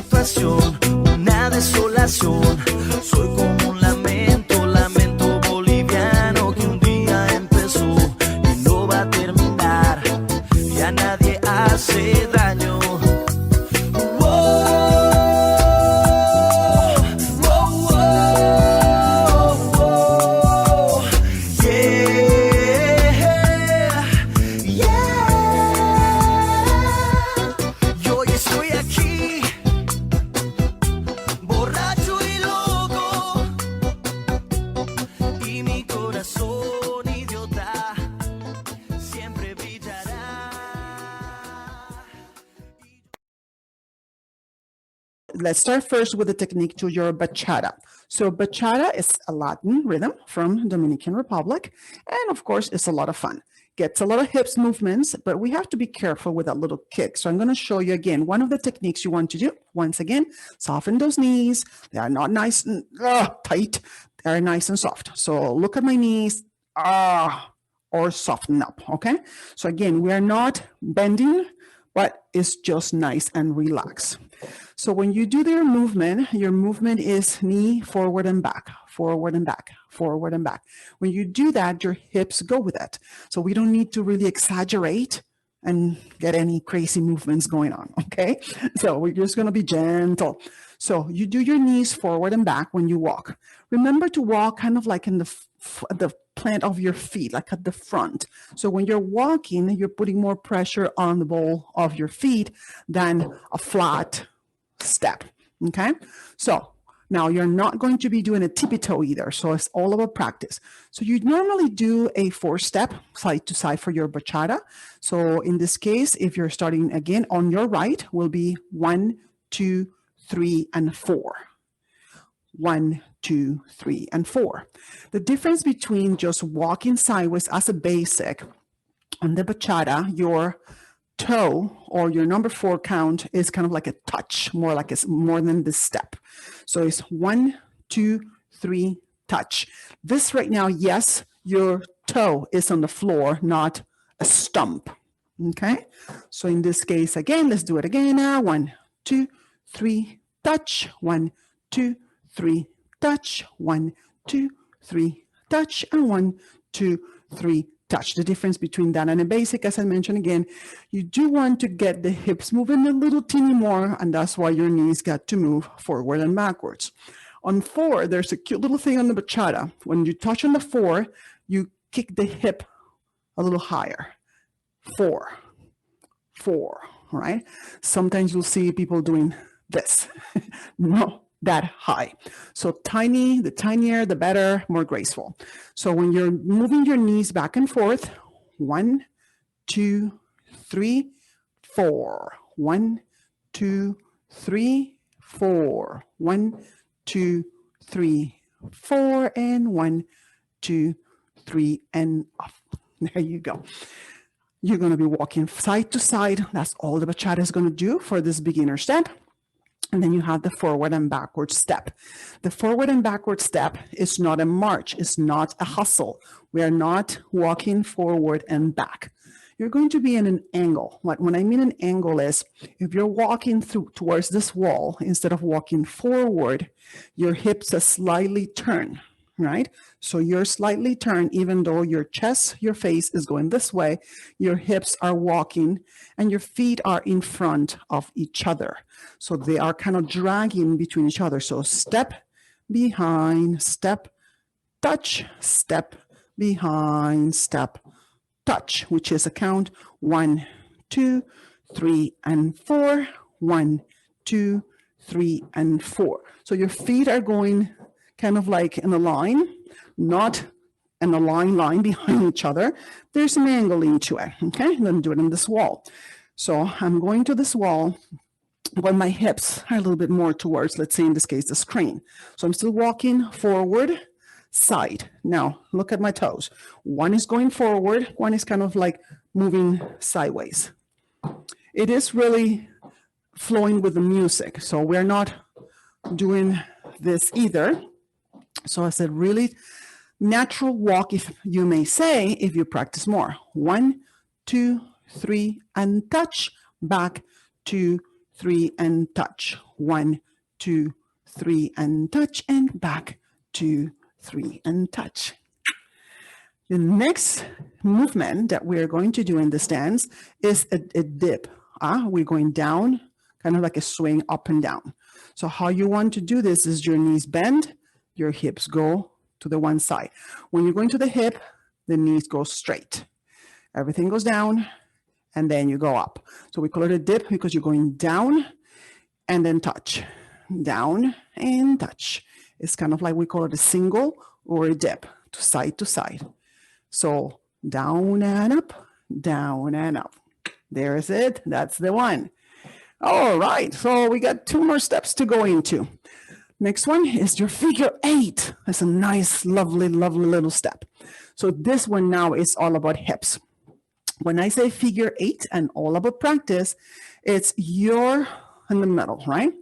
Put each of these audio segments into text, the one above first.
situación, una desolación. Soy como un lamento, lamento boliviano que un día empezó y no va a terminar. Y a nadie hace daño. Let's start first with the technique to your bachata. So bachata is a Latin rhythm from Dominican Republic, and of course, it's a lot of fun. Gets a lot of hips movements, but we have to be careful with that little kick. So I'm going to show you again one of the techniques you want to do. Once again, soften those knees. They are not nice and tight. They are nice and soft. So look at my knees, or soften up, okay? So again, we are not bending, but it's just nice and relaxed. So when you do your movement is knee forward and back, forward and back, forward and back. When you do that, your hips go with it. So we don't need to really exaggerate and get any crazy movements going on, okay? So we're just gonna be gentle. So you do your knees forward and back when you walk. Remember to walk kind of like in the plant of your feet, like at the front. So when you're walking, you're putting more pressure on the ball of your feet than a flat step, okay? So now you're not going to be doing a tippy toe either, so it's all about practice. So you normally do a 4-step side to side for your bachata. So in this case, if you're starting again on your right, will be 1, 2, 3, and 4. 1, 2, 3, and 4. The difference between just walking sideways as a basic on the bachata, your toe or your number 4 count is kind of like a touch, more like it's more than this step. So it's 1, 2, 3, touch. This right now, yes, your toe is on the floor, not a stump. Okay. So in this case, again, let's do it again now. 1, 2, 3, touch. 1, 2, 3, touch. 1, 2, 3, touch. And 1, 2, 3, touch. The difference between that and a basic, as I mentioned again, you do want to get the hips moving a little teeny more, and that's why your knees got to move forward and backwards. On 4, there's a cute little thing on the bachata. When you touch on the 4, you kick the hip a little higher. 4, 4, all right? Sometimes you'll see people doing this. No, that high. So tiny, the tinier, the better, more graceful. So when you're moving your knees back and forth, 1, 2, 3, 4. 1, 2, 3, 4. 1, 2, 3, 4, and 1, 2, 3, and up. There you go. You're going to be walking side to side. That's all the bachata is going to do for this beginner step. And then you have the forward and backward step. The forward and backward step is not a march. It's not a hustle. We are not walking forward and back. You're going to be in an angle. When I mean an angle is, if you're walking towards this wall, instead of walking forward, your hips are slightly turned, right? So you're slightly turned, even though your chest, your face is going this way, your hips are walking and your feet are in front of each other. So they are kind of dragging between each other. So step behind, step, touch, step behind, step, touch, which is a count 1, 2, 3, and 4. 1, 2, 3, and 4. So your feet are going kind of like in a line, not in a line behind each other. There's an angle into it, okay? I'm gonna do it on this wall. So I'm going to this wall when my hips are a little bit more towards, let's say in this case, the screen. So I'm still walking forward, side. Now look at my toes. One is going forward, one is kind of like moving sideways. It is really flowing with the music. So we're not doing this either. So I said really natural walk, if you may say, if you practice more. 1, 2, 3, and touch, back, 2, 3, and touch. 1, 2, 3, and touch, and back, 2, 3, and touch. The next movement that we're going to do in this dance is a dip. We're going down, kind of like a swing up and down. So how you want to do this is your knees bend, your hips go to the one side. When you're going to the hip, the knees go straight. Everything goes down, and then you go up. So we call it a dip because you're going down and then touch. Down and touch. It's kind of like we call it a single or a dip, to side. So down and up, down and up. There is it. That's the one. All right. So we got 2 more steps to go into. Next one is your figure 8. It's a nice, lovely, lovely little step. So this one now is all about hips. When I say figure 8 and all about practice, it's you're in the middle, right?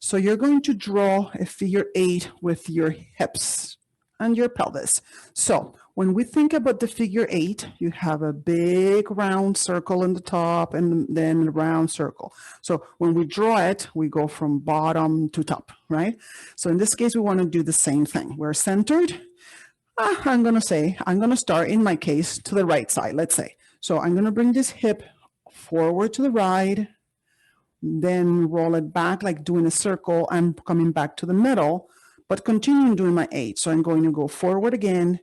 So you're going to draw a figure 8 with your hips and your pelvis. So when we think about the figure 8, you have a big round circle in the top and then a round circle. So when we draw it, we go from bottom to top, right? So in this case, we want to do the same thing. We're centered. I'm going to start, in my case, to the right side, let's say. So I'm going to bring this hip forward to the right, then roll it back like doing a circle. I'm coming back to the middle, but continuing doing my 8. So I'm going to go forward again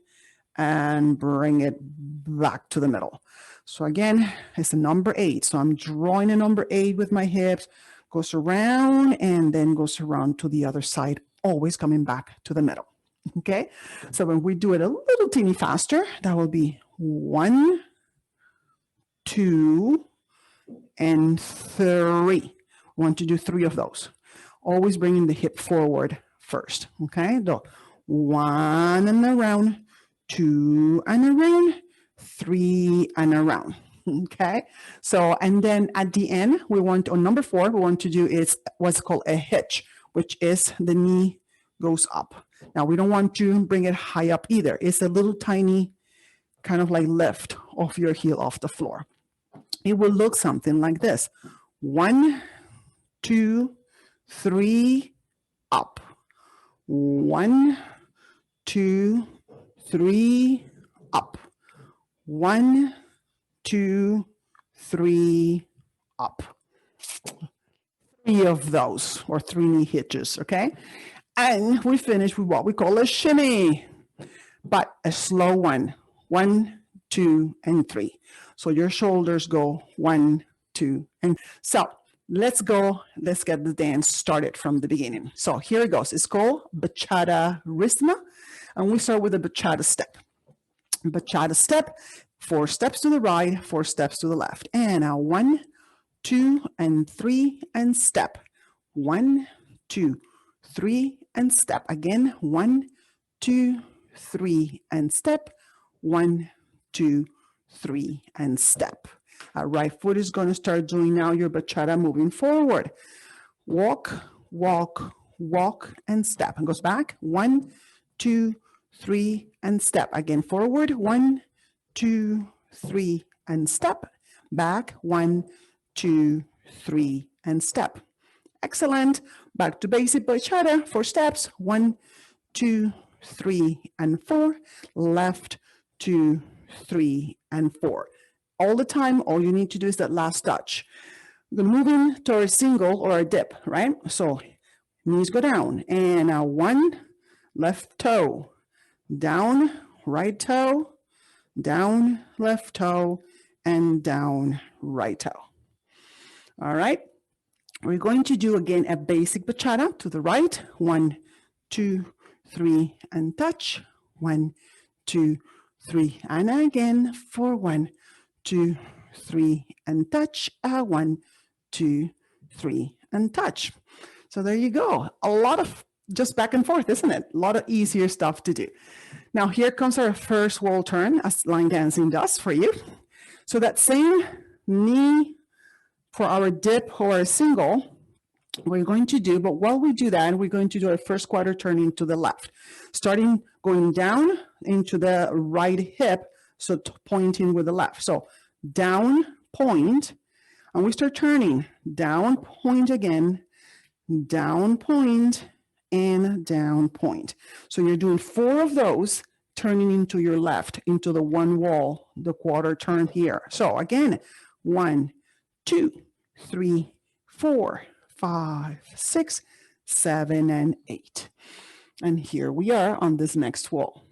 and bring it back to the middle. So again, it's the number 8. So I'm drawing a number 8 with my hips, goes around and then goes around to the other side, always coming back to the middle. Okay, so when we do it a little teeny faster, that will be 1, 2, and 3. We want to do 3 of those. Always bringing the hip forward first. Okay, so 1 and around, 2 and around, 3 and around. Okay, so and then at the end, we want on number 4, we want to do is what's called a hitch, which is the knee goes up. Now we don't want to bring it high up either. It's a little tiny kind of like lift of your heel off the floor. It will look something like this. 1, 2, 3, up. 1, 2, 3, up. 1, 2, 3, up. 3 of those, or 3 knee hitches, okay? And we finish with what we call a shimmy, but a slow one. 1, 2, and 3. So your shoulders go 1, 2, and so let's go. Let's get the dance started from the beginning. So here it goes. It's called Bachata Risma, and we start with a bachata step. Bachata step, 4 steps to the right, 4 steps to the left. And now 1, 2, and 3, and step. 1, 2, 3, and step. Again, 1, 2, 3, and step. 1, 2, 3, and step. Our right foot is going to start doing now your bachata moving forward. Walk, walk, walk, and step. And goes back. 1, 2, 3, and step. Again, forward. 1, 2, 3, and step. Back. 1, 2, 3, and step. Excellent. Back to basic bachata. 4 steps. 1, 2, 3, and 4. Left, 2, 3, and 4. All the time, all you need to do is that last touch. We're moving to a single or a dip, right? So knees go down. And now 1, left toe, down, right toe, down, left toe, and down, right toe. All right. We're going to do again a basic bachata to the right. 1, 2, 3, and touch. 1, 2, 3, and again for 1, 2, 3, and touch. 1, 2, 3, and touch. So there you go. A lot of just back and forth, isn't it? A lot of easier stuff to do. Now here comes our first wall turn, as line dancing does for you. So that same knee for our dip or a single, we're going to do, but while we do that, we're going to do our first quarter turn into the left, starting going down into the right hip, so pointing with the left. So down, point, And we start turning down, point again, down, point, and down, point. So you're doing 4 of those, turning into your left, into the one wall, the quarter turn here. So again, 1, 2, 3, 4, 5, 6, 7, and 8. And here we are on this next wall.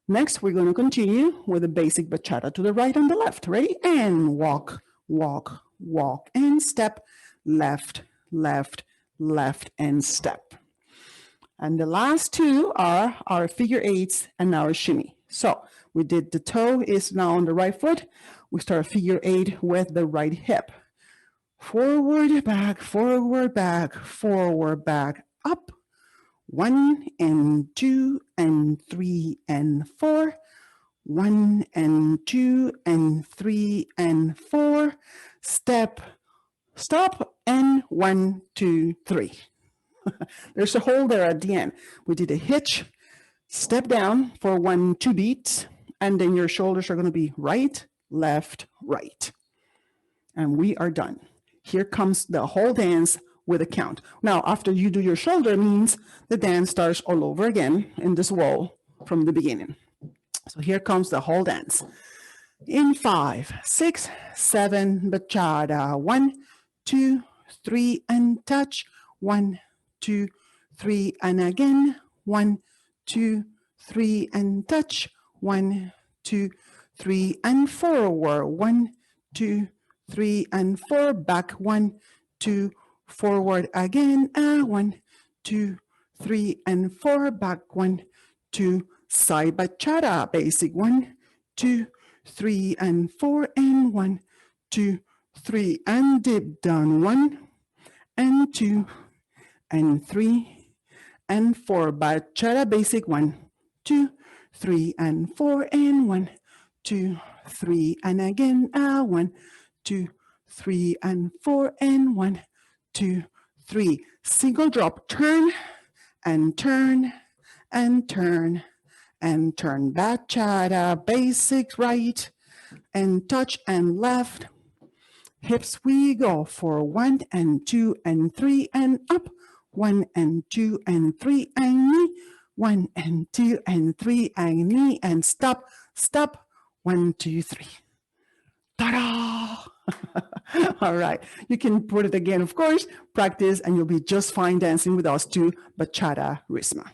Next, we're going to continue with a basic bachata to the right and the left. Ready? And walk, walk, walk, and step, left, left, left, and step. And the last 2 are our figure 8s and our shimmy. So we did the toe is now on the right foot. We start figure 8 with the right hip. Forward, back, forward, back, forward, back, up. 1 and 2 and 3 and 4. 1 and 2 and 3 and 4. Step, stop, and 1, 2, 3. There's a hole there at the end. We did a hitch, step down for 1, 2 beats, and then your shoulders are going to be right, left, right. And we are done. Here comes the whole dance with a count. Now, after you do your shoulder means the dance starts all over again in this wall from the beginning. So here comes the whole dance. In 5, 6, 7, bachata. 1, 2, 3, and touch. 1, 2, 3, and again. 1, 2, 3, and touch. 1, 2, 3, and forward. 1, 2, 3, and 4. Back. 1, 2, forward again. 1, 2, 3, and 4. Back. 1, 2, side bachata. Basic. 1, 2, 3, and 4, and 1, 2, 3, and dip down. 1, and 2, and 3, and 4. Bachata basic. 1, 2, 3, and 4, and 1, 2, 3, and again. 1, 2, 3, and 4, and 1, 2, 3. Single drop. Turn and turn and turn and turn. Bachata basic. Right and touch and left. Hips we go for 1 and 2 and 3 and up. 1 and 2 and 3 and knee. 1 and 2 and 3 and knee and stop, stop. 1, 2, 3. Ta-da! All right. You can put it again, of course, practice, and you'll be just fine dancing with us to Bachata Risma.